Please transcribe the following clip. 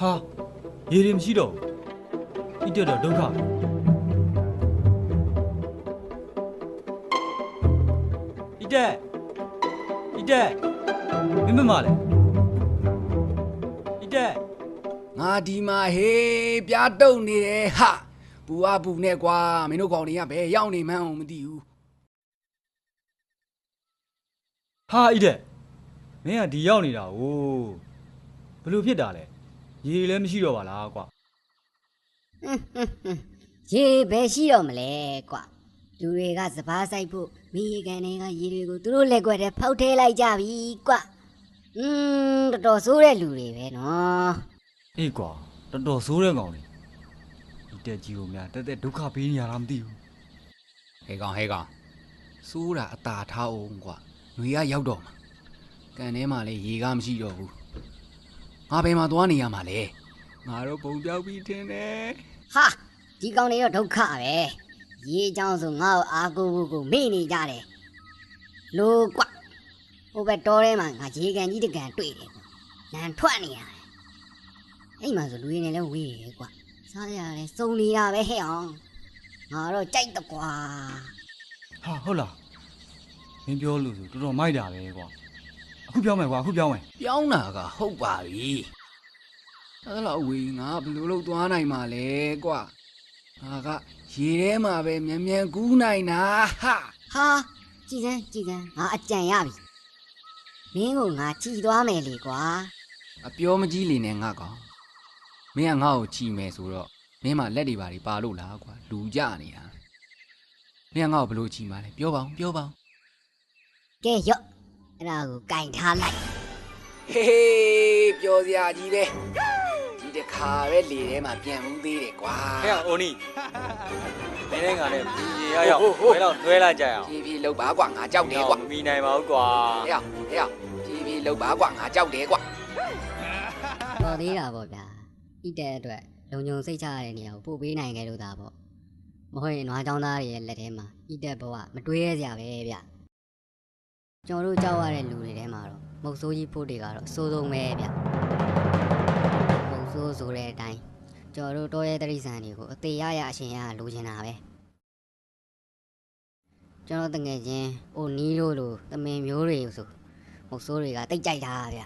ဟာရေတွေမရှိတော့ဘူးဤတက်တော့ဒုက္ခဤတက်မင်းမမလဲဤတက် ငါဒီမှာဟေးပြားတုံနေတယ်ဟာပူအပူနဲ့ကွာမင်းတို့ကောင်တွေကဘယ်ရောက်နေမှန်းအောင်မသိဘူး ဟာဤတက်မင်းကဒီရောက်နေတာ哦ဘယ်လိုဖြစ်တာလဲရေလည်းမရှိတော့ပါလားကွာ ရေပဲရှိတော့မလဲကွာလူတွေကစပားဆိုင်ဖို့မိကန်တွေကရေတွေကိုသူတို့လက်ွက်ထဲဖောက်ထဲလိုက်ကြပြီကွာတော်တော်ဆိုးတဲ့လူတွေပဲနော် အေးကွာတော်တော်ဆိုးတဲ့ကောင်လေဤတက်ကြီးကိုများတက်ဒုက္ခပေးနေရလားမသိဘူး ဟဲကောင်စိုးတာအသာထားအောင်ကွာຫນွေကရောက်တော့မှာကန်ထဲမှာလည်းရေကမရှိတော့ဘူးငါဘယ်မှာသွားနေရမှာလဲငါတော့ပုံပြောက်ပြီးထင်တယ် ဟာဒီကောင်တွေတော့ဒုက္ခပဲရေချောင်းဆိုငါ့ကိုအားကိုးဖို့ကိုမေ့နေကြတယ်လို့ကွာဟိုဘက်တောထဲမှာငါရေကန်ကြီးတကန်တွေ့တယ်ကွာနန်ထွက်နေရတယ်အဲ့မှာဆိုလူရင်းနဲ့လည်းဝေးတယ်ကွာစားရလဲစုံနေတာပဲဟဲ့အောင်ငါတော့ကြိုက်တော့ကွာ ဟာဟုတ်လားမင်းပြောလို့ဆိုတော်တော်မိုက်တာပဲကွာအခုပြောင်းမယ်ကွာအခုပြောင်းမယ် ပြောင်းတာကဟုတ်ပါပြီအဲ့လောက်ဝေးငါဘယ်လိုလုပ်သွားနိုင်မှာလဲကွာငါကရေထဲမှာပဲမြန်ကူးနိုင်တာဟာ ဟာကြည်စမ်းငါအကြံရပြီမင်းကိုငါကြည်သွားမယ်လေကွာ အပြောမကြီးလေနဲ့ငါကောင်မင်းကငါ့ကိုချီမယ်ဆိုတော့မင်းမလက်တွေပါတွေပါလို့လားကွာလူကြနေတာမင်းကငါ့ကိုဘလို့ချီမှာလဲပြောပါဦး ကဲရော့အဲ့ဒါကိုကင်ထားလိုက် ဟေးပြောစရာကြီးတယ်ဒီတစ်ခါပဲလေထဲမှာပြန်မှုသေးတယ်ကွာ ဟဲ့အိုနီမင်းနဲ့ငါနဲ့ရေရရောက်ဘယ်တော့တွဲလိုက်ကြရအောင် ဖြည်းဖြည်းလှုပ်ပါကွာငါကြောက်တယ်ကွာ မမီနိုင်ပါဘူးကွာ ဟဲ့ဖြည်းဖြည်းလှုပ်ပါကွာငါကြောက်တယ်ကွာ တော်သေးတာပေါ့ဗျာဤတဲ့အတွက်လုံုံစိတ်ချရတဲ့နေရာကိုပို့ပေးနိုင်ခဲ့လို့ဒါပေါ့မဟုတ်ရင်နွားချောင်းသားတွေရဲ့လက်ထဲမှာဤတဲ့ဘဝမတွေးရစရာပဲဗျကျွန်တော်တို့ကြောက်ရတဲ့လူတွေထဲမှာတော့မုတ်ဆိုးကြီးဖို့တွေကတော့အဆိုးဆုံးပဲဗျမုတ်ဆိုးဆိုတဲ့အတိုင်းကျွန်တော်တို့တောရဲတရိษံတွေကိုအသေးရအရှင်ရလိုချင်တာပဲကျွန်တော်တငယ်ချင်းအိုနီးလို့လိုတမင်မျိုးတွေဆိုမုတ်ဆိုးတွေကတိတ်ကြိုက်တာဗျ